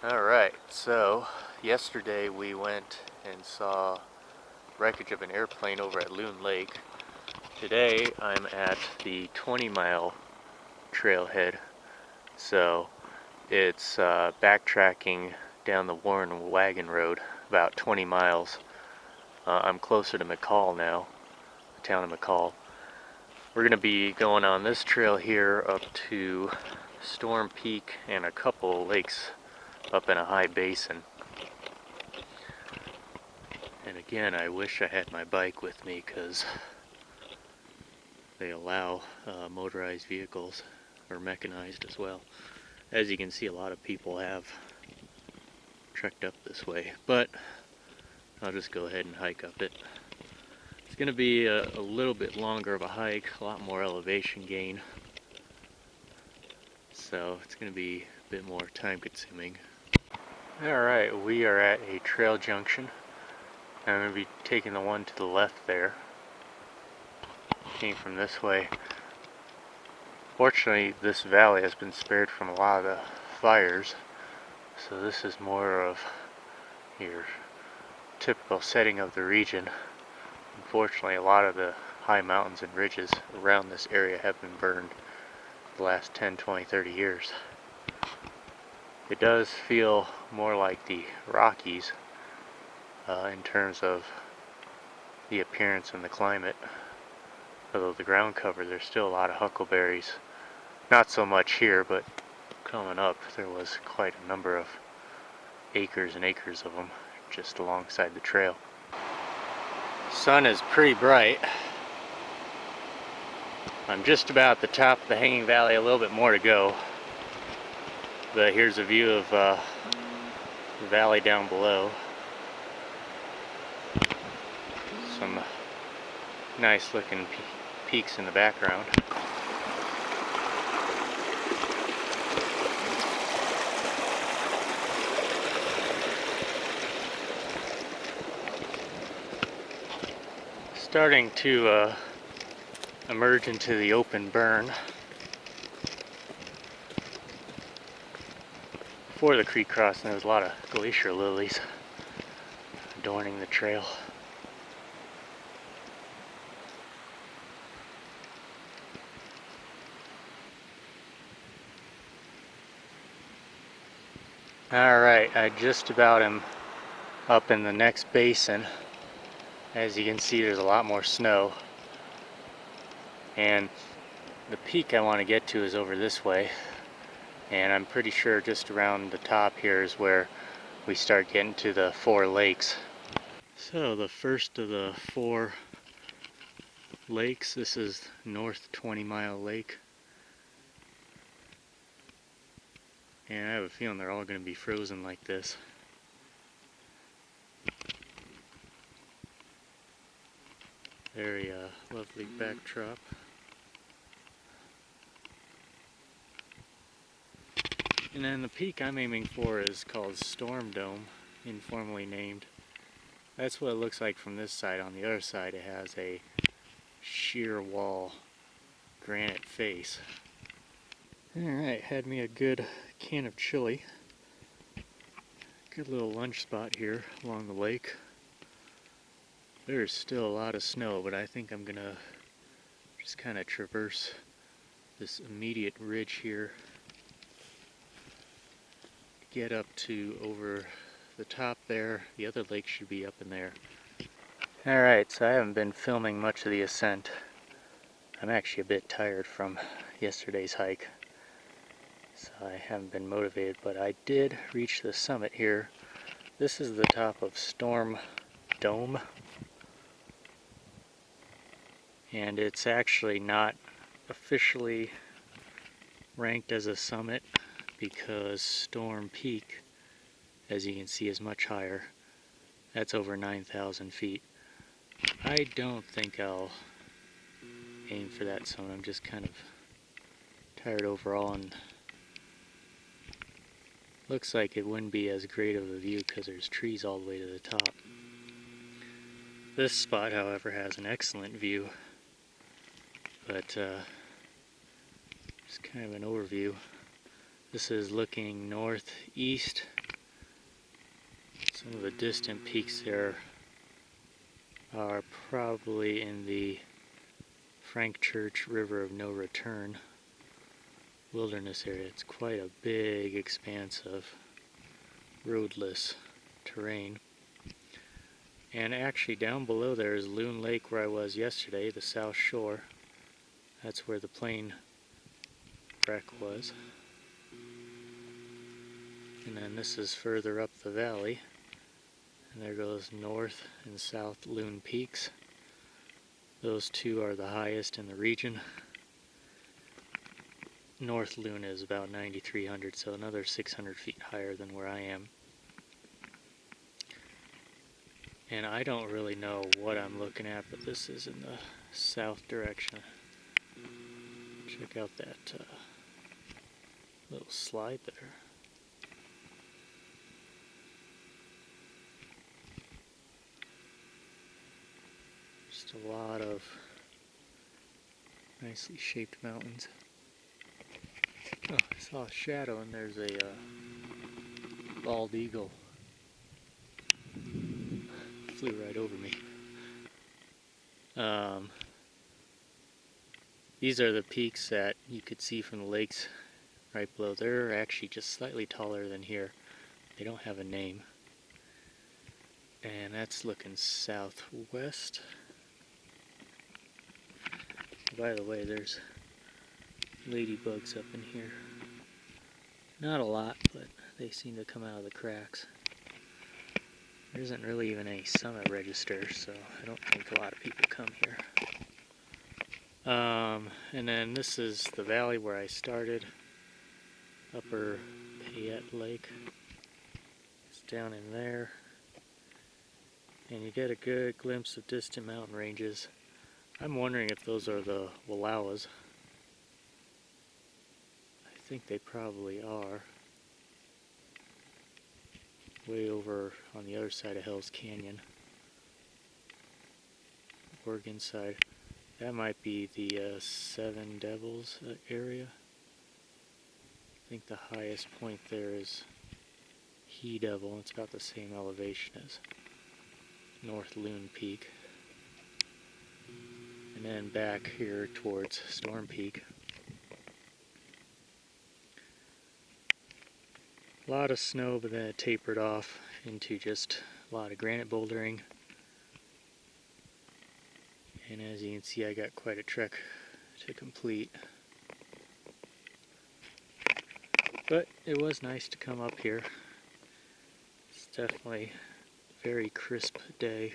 Alright, so yesterday we went and saw wreckage of an airplane over at Loon Lake. Today I'm at the 20-mile trailhead, so it's backtracking down the Warren Wagon Road about 20 miles. I'm closer to McCall now, the town of McCall. We're going to be going on this trail here up to Storm Peak and a couple lakes up in a high basin. And again, I wish I had my bike with me because they allow motorized vehicles, or mechanized as well. As you can see, a lot of people have trekked up this way, but I'll just go ahead and hike up it. It's going to be a little bit longer of a hike, a lot more elevation gain, so it's going to be a bit more time consuming. Alright, we are at a trail junction. I'm going to be taking the one to the left there. Came from this way. Fortunately, this valley has been spared from a lot of the fires, so this is more of your typical setting of the region. Unfortunately, a lot of the high mountains and ridges around this area have been burned the last 10, 20, 30 years. It does feel more like the Rockies in terms of the appearance and the climate. Although the ground cover, there's still a lot of huckleberries. Not so much here, but coming up there was quite a number of acres and acres of them just alongside the trail. Sun is pretty bright. I'm just about at the top of the hanging valley, a little bit more to go. But here's a view of the valley down below. Some nice looking peaks in the background. Starting to emerge into the open burn. Before the creek crossing, there was a lot of glacier lilies adorning the trail. Alright, I just about am up in the next basin. As you can see, there's a lot more snow. And the peak I want to get to is over this way. And I'm pretty sure just around the top here is where we start getting to the 4 lakes. So the first of the 4 lakes, this is North 20-mile Lake. And I have a feeling they're all going to be frozen like this. Very lovely backdrop. And then the peak I'm aiming for is called Storm Dome, informally named. That's what it looks like from this side. On the other side it has a sheer wall granite face. Alright, had me a good can of chili. Good little lunch spot here along the lake. There's still a lot of snow, but I think I'm gonna just kind of traverse this immediate ridge here. Get up to over the top there. The other lake should be up in there. Alright, so I haven't been filming much of the ascent. I'm actually a bit tired from yesterday's hike, so I haven't been motivated, but I did reach the summit here. This is the top of Storm Dome, and it's actually not officially ranked as a summit because Storm Peak, as you can see, is much higher. That's over 9,000 feet. I don't think I'll aim for that summit. I'm just kind of tired overall, and looks like it wouldn't be as great of a view because there's trees all the way to the top. This spot, however, has an excellent view, but just kind of an overview. This is looking northeast Some of the distant peaks there are probably in the Frank Church River of No Return wilderness area. It's quite a big expanse of roadless terrain. And actually down below there is Loon Lake where I was yesterday, the south shore. That's where the plane wreck was. And then this is further up the valley. And there goes North and South Loon Peaks. Those two are the highest in the region. North Loon is about 9,300, so another 600 feet higher than where I am. And I don't really know what I'm looking at, but this is in the south direction. Check out that little slide there. Just a lot of nicely shaped mountains. Oh, I saw a shadow and there's a bald eagle. Flew right over me. These are the peaks that you could see from the lakes right below. They're actually just slightly taller than here. They don't have a name. And that's looking southwest. By the way, there's ladybugs up in here. Not a lot, but they seem to come out of the cracks. There isn't really even any summit register, so I don't think a lot of people come here. And then this is the valley where I started, Upper Payette Lake. It's down in there. And you get a good glimpse of distant mountain ranges. I'm wondering if those are the Wallowas. I think they probably are. Way over on the other side of Hell's Canyon. Oregon side. That might be the Seven Devils area. I think the highest point there is He Devil. It's about the same elevation as North Loon Peak. And then back here towards Storm Peak. A lot of snow, but then it tapered off into just a lot of granite bouldering. And as you can see, I got quite a trek to complete. But it was nice to come up here. It's definitely a very crisp day.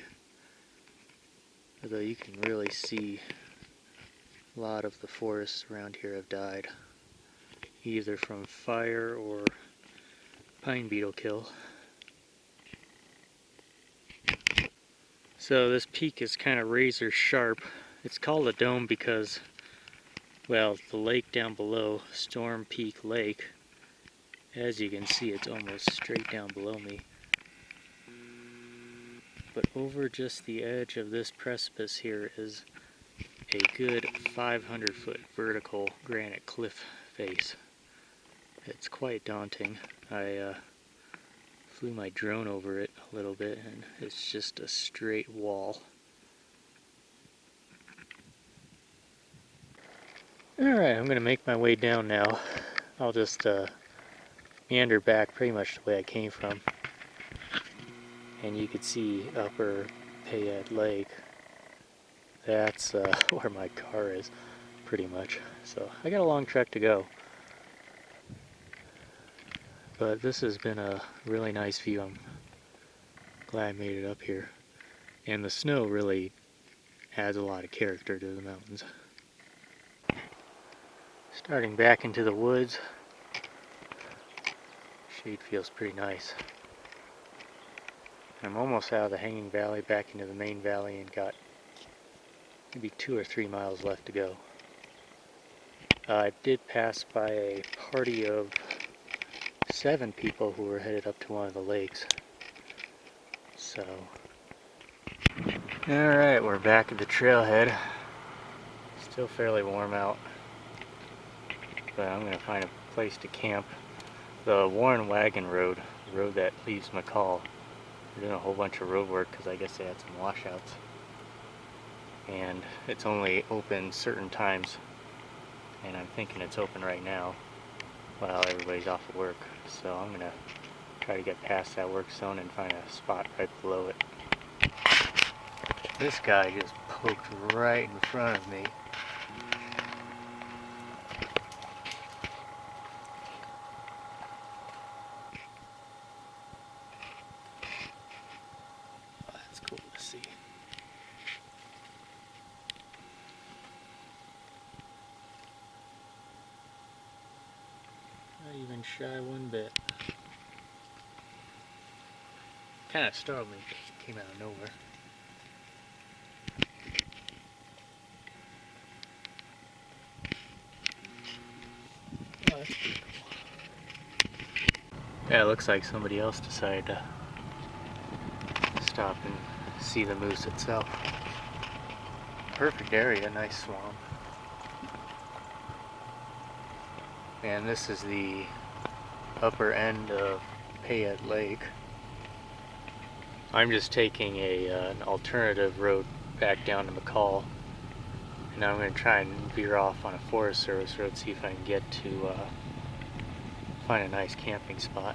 Although you can really see a lot of the forests around here have died. Either from fire or pine beetle kill. So this peak is kind of razor sharp. It's called a dome because, well, the lake down below, Storm Peak Lake, as you can see, it's almost straight down below me. But over just the edge of this precipice here is a good 500-foot vertical granite cliff face. It's quite daunting. I flew my drone over it a little bit and it's just a straight wall. Alright, I'm going to make my way down now. I'll just meander back pretty much the way I came from. And you can see Upper Payette Lake. That's where my car is, pretty much. So I got a long trek to go. But this has been a really nice view. I'm glad I made it up here. And the snow really adds a lot of character to the mountains. Starting back into the woods. Shade feels pretty nice. I'm almost out of the hanging valley back into the main valley and got maybe 2 or 3 miles left to go. I did pass by a party of 7 people who were headed up to one of the lakes. So, alright, we're back at the trailhead. Still fairly warm out, but I'm going to find a place to camp. The Warren Wagon Road, the road that leaves McCall, They're doing a whole bunch of road work because I guess they had some washouts. And it's only open certain times. And I'm thinking it's open right now while everybody's off of work. So I'm going to try to get past that work zone and find a spot right below it. This guy just poked right in front of me. Oh, that's cool to see. Not even shy one bit. Kind of startled me because it came out of nowhere. Oh, that's pretty cool. Yeah, it looks like somebody else decided to stop and see the moose itself. Perfect area, nice swamp. And this is the upper end of Payette Lake. I'm just taking an alternative road back down to McCall. And now I'm going to try and veer off on a Forest Service road, see if I can get to find a nice camping spot.